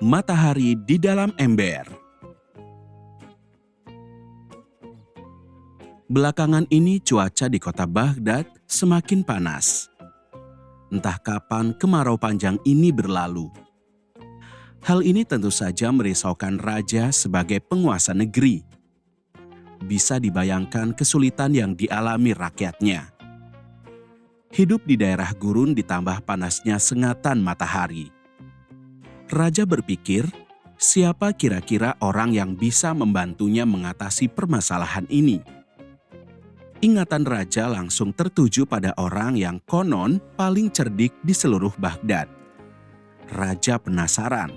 Matahari di dalam ember. Belakangan ini cuaca di kota Baghdad semakin panas. Entah kapan kemarau panjang ini berlalu. Hal ini tentu saja merisaukan raja sebagai penguasa negeri. Bisa dibayangkan kesulitan yang dialami rakyatnya. Hidup di daerah gurun ditambah panasnya sengatan matahari. Raja berpikir, siapa kira-kira orang yang bisa membantunya mengatasi permasalahan ini? Ingatan raja langsung tertuju pada orang yang konon paling cerdik di seluruh Baghdad. Raja penasaran,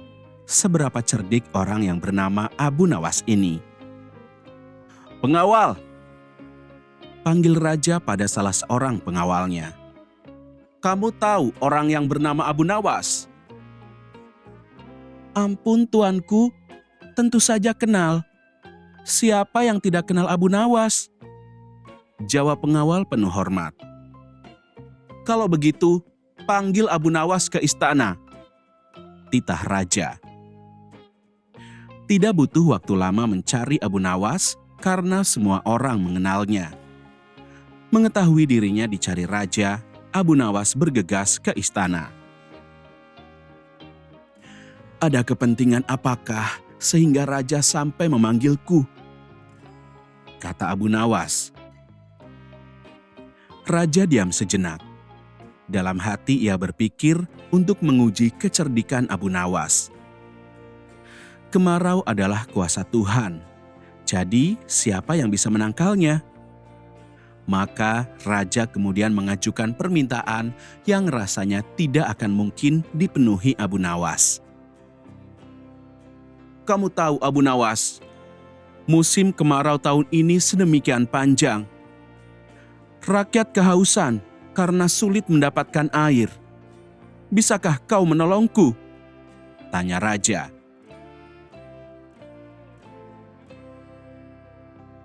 seberapa cerdik orang yang bernama Abu Nawas ini. "Pengawal!" panggil raja pada salah seorang pengawalnya. "Kamu tahu orang yang bernama Abu Nawas?" "Ampun tuanku, tentu saja kenal. Siapa yang tidak kenal Abu Nawas?" jawab pengawal penuh hormat. "Kalau begitu, panggil Abu Nawas ke istana," titah raja. Tidak butuh waktu lama mencari Abu Nawas karena semua orang mengenalnya. Mengetahui dirinya dicari raja, Abu Nawas bergegas ke istana. "Ada kepentingan apakah sehingga raja sampai memanggilku?" kata Abu Nawas. Raja diam sejenak. Dalam hati ia berpikir untuk menguji kecerdikan Abu Nawas. Kemarau adalah kuasa Tuhan, jadi siapa yang bisa menangkalnya? Maka raja kemudian mengajukan permintaan yang rasanya tidak akan mungkin dipenuhi Abu Nawas. "Kamu tahu Abu Nawas, musim kemarau tahun ini sedemikian panjang. Rakyat kehausan karena sulit mendapatkan air. Bisakah kau menolongku?" tanya raja.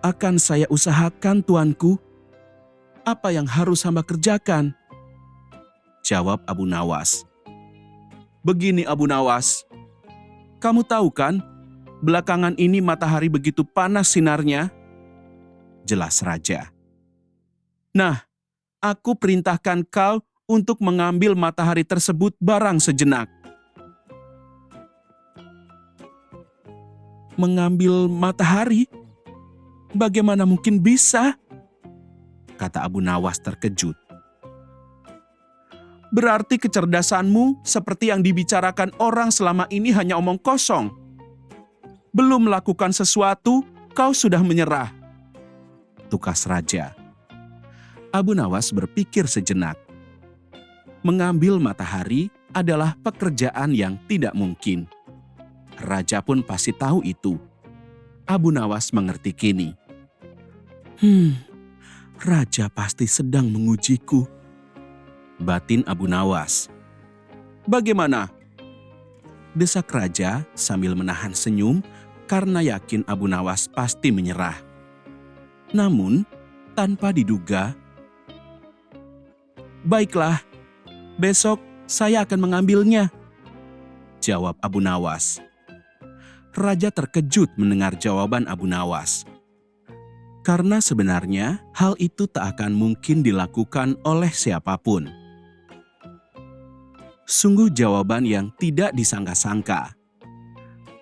"Akan saya usahakan, tuanku. Apa yang harus hamba kerjakan?" jawab Abu Nawas. "Begini Abu Nawas, kamu tahu kan, belakangan ini matahari begitu panas sinarnya?" jelas raja. "Nah, aku perintahkan kau untuk mengambil matahari tersebut barang sejenak." "Mengambil matahari? Bagaimana mungkin bisa?" kata Abu Nawas terkejut. "Berarti kecerdasanmu seperti yang dibicarakan orang selama ini hanya omong kosong. Belum melakukan sesuatu, kau sudah menyerah," tukas raja. Abu Nawas berpikir sejenak. Mengambil matahari adalah pekerjaan yang tidak mungkin. Raja pun pasti tahu itu. Abu Nawas mengerti kini. Raja pasti sedang mengujiku, batin Abu Nawas. "Bagaimana?" desak raja sambil menahan senyum karena yakin Abu Nawas pasti menyerah. Namun, tanpa diduga, "Baiklah, besok saya akan mengambilnya," jawab Abu Nawas. Raja terkejut mendengar jawaban Abu Nawas. Karena sebenarnya hal itu tak akan mungkin dilakukan oleh siapapun. Sungguh jawaban yang tidak disangka-sangka.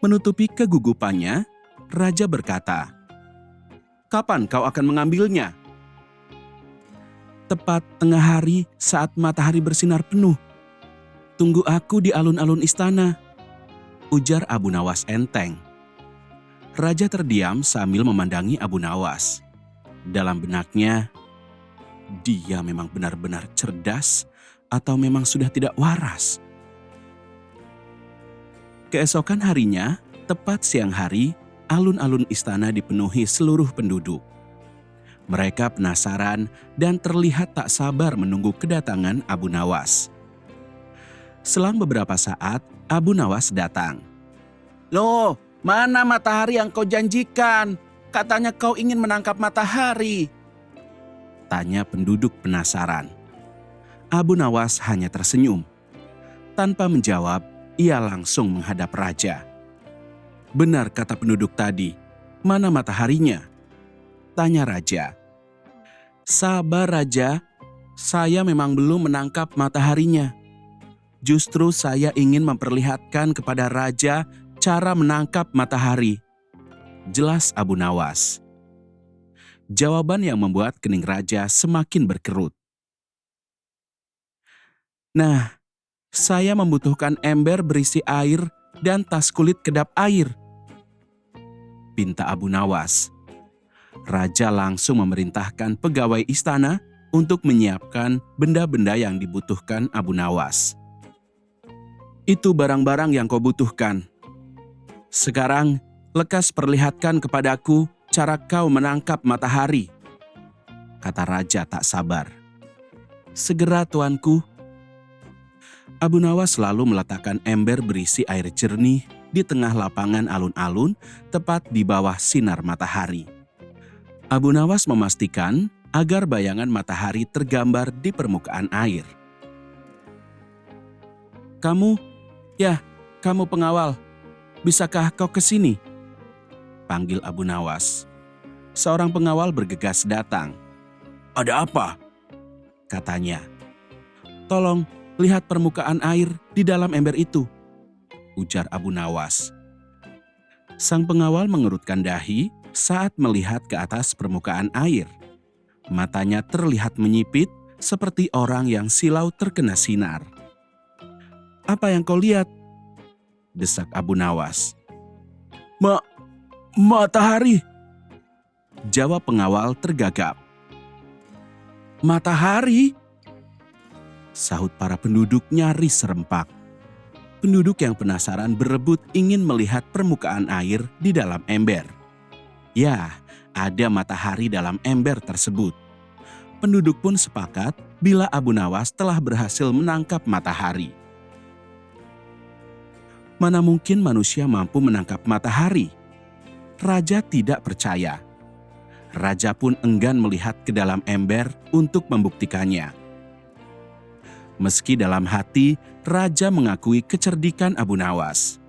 Menutupi kegugupannya, raja berkata, "Kapan kau akan mengambilnya?" "Tepat tengah hari saat matahari bersinar penuh. Tunggu aku di alun-alun istana," ujar Abu Nawas enteng. Raja terdiam sambil memandangi Abu Nawas. Dalam benaknya, dia memang benar-benar cerdas atau memang sudah tidak waras. Keesokan harinya, tepat siang hari, alun-alun istana dipenuhi seluruh penduduk. Mereka penasaran dan terlihat tak sabar menunggu kedatangan Abu Nawas. Selang beberapa saat, Abu Nawas datang. "Loh, mana matahari yang kau janjikan? Katanya kau ingin menangkap matahari," tanya penduduk penasaran. Abu Nawas hanya tersenyum. Tanpa menjawab, ia langsung menghadap raja. "Benar kata penduduk tadi, mana mataharinya?" tanya raja. "Sabar raja, saya memang belum menangkap mataharinya. Justru saya ingin memperlihatkan kepada raja cara menangkap matahari," jelas Abu Nawas. Jawaban yang membuat kening raja semakin berkerut. "Nah, saya membutuhkan ember berisi air dan tas kulit kedap air," pinta Abu Nawas. Raja langsung memerintahkan pegawai istana untuk menyiapkan benda-benda yang dibutuhkan Abu Nawas. "Itu barang-barang yang kau butuhkan. Sekarang, lekas perlihatkan kepadaku cara kau menangkap matahari," kata raja tak sabar. "Segera tuanku." Abu Nawas lalu meletakkan ember berisi air jernih di tengah lapangan alun-alun tepat di bawah sinar matahari. Abu Nawas memastikan agar bayangan matahari tergambar di permukaan air. "Kamu pengawal, bisakah kau ke sini?" panggil Abu Nawas. Seorang pengawal bergegas datang. "Ada apa?" katanya. "Tolong lihat permukaan air di dalam ember itu," ujar Abu Nawas. Sang pengawal mengerutkan dahi saat melihat ke atas permukaan air. Matanya terlihat menyipit seperti orang yang silau terkena sinar. "Apa yang kau lihat?" desak Abu Nawas. Matahari," jawab pengawal tergagap. "Matahari?" sahut para penduduk nyaris serempak. Penduduk yang penasaran berebut ingin melihat permukaan air di dalam ember. Ya, ada matahari dalam ember tersebut. Penduduk pun sepakat bila Abu Nawas telah berhasil menangkap matahari. Mana mungkin manusia mampu menangkap matahari? Raja tidak percaya. Raja pun enggan melihat ke dalam ember untuk membuktikannya. Meski dalam hati, raja mengakui kecerdikan Abu Nawas.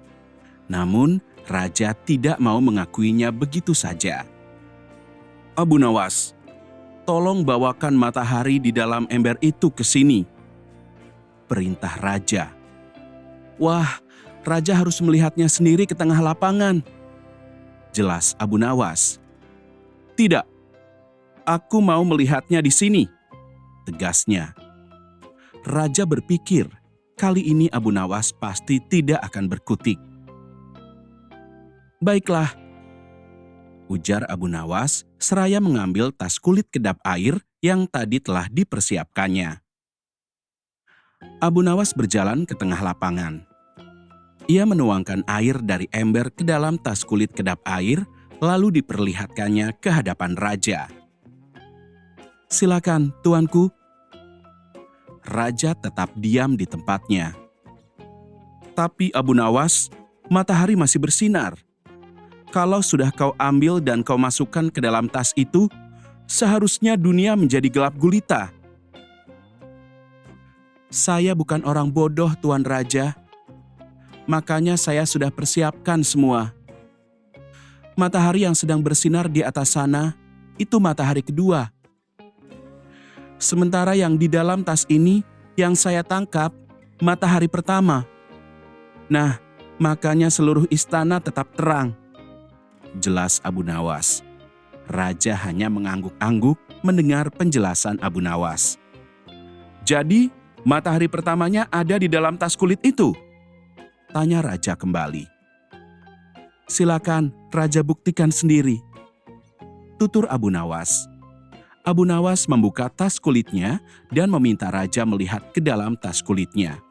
Namun, raja tidak mau mengakuinya begitu saja. "Abu Nawas, tolong bawakan matahari di dalam ember itu ke sini," perintah raja. "Wah, raja harus melihatnya sendiri ke tengah lapangan," jelas Abu Nawas. "Tidak, aku mau melihatnya di sini," tegasnya. Raja berpikir, kali ini Abu Nawas pasti tidak akan berkutik. "Baiklah," ujar Abu Nawas seraya mengambil tas kulit kedap air yang tadi telah dipersiapkannya. Abu Nawas berjalan ke tengah lapangan. Ia menuangkan air dari ember ke dalam tas kulit kedap air, lalu diperlihatkannya ke hadapan raja. "Silakan, tuanku." Raja tetap diam di tempatnya. "Tapi Abu Nawas, matahari masih bersinar. Kalau sudah kau ambil dan kau masukkan ke dalam tas itu, seharusnya dunia menjadi gelap gulita." "Saya bukan orang bodoh, Tuan Raja. Makanya saya sudah persiapkan semua. Matahari yang sedang bersinar di atas sana, itu matahari kedua. Sementara yang di dalam tas ini, yang saya tangkap, matahari pertama. Nah, makanya seluruh istana tetap terang," jelas Abu Nawas. Raja hanya mengangguk-angguk mendengar penjelasan Abu Nawas. "Jadi, matahari pertamanya ada di dalam tas kulit itu?" tanya raja kembali. "Silakan, raja buktikan sendiri," tutur Abu Nawas. Abu Nawas membuka tas kulitnya dan meminta raja melihat ke dalam tas kulitnya.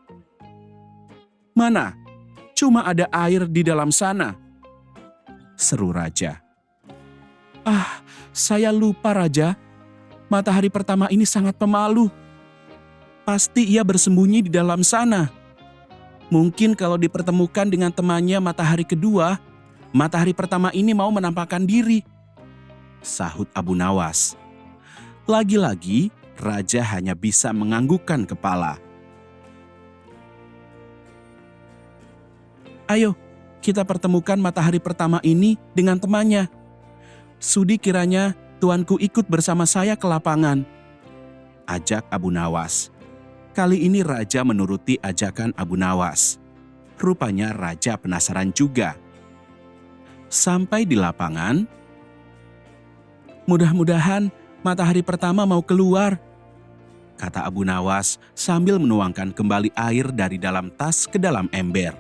"Mana? Cuma ada air di dalam sana," seru raja. "Ah, saya lupa raja. Matahari pertama ini sangat pemalu. Pasti ia bersembunyi di dalam sana. Mungkin kalau dipertemukan dengan temannya matahari kedua, matahari pertama ini mau menampakkan diri," sahut Abu Nawas. Lagi-lagi, raja hanya bisa menganggukkan kepala. Ayo, kita pertemukan matahari pertama ini dengan temannya. Sudi kiranya tuanku ikut bersama saya ke lapangan, ajak Abu Nawas. Kali ini raja menuruti ajakan Abu Nawas. Rupanya raja penasaran juga. Sampai di lapangan, mudah-mudahan matahari pertama mau keluar, kata Abu Nawas sambil menuangkan kembali air dari dalam tas ke dalam ember.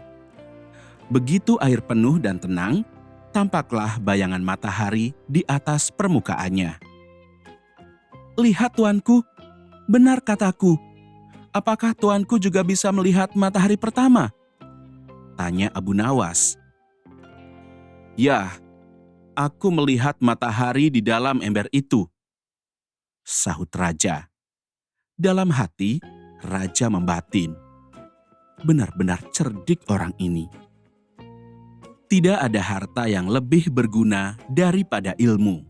Begitu air penuh dan tenang, tampaklah bayangan matahari di atas permukaannya. Lihat tuanku, benar kataku. Apakah tuanku juga bisa melihat matahari pertama? Tanya Abu Nawas. Ya, aku melihat matahari di dalam ember itu, sahut raja. Dalam hati, raja membatin. Benar-benar cerdik orang ini. Tidak ada harta yang lebih berguna daripada ilmu.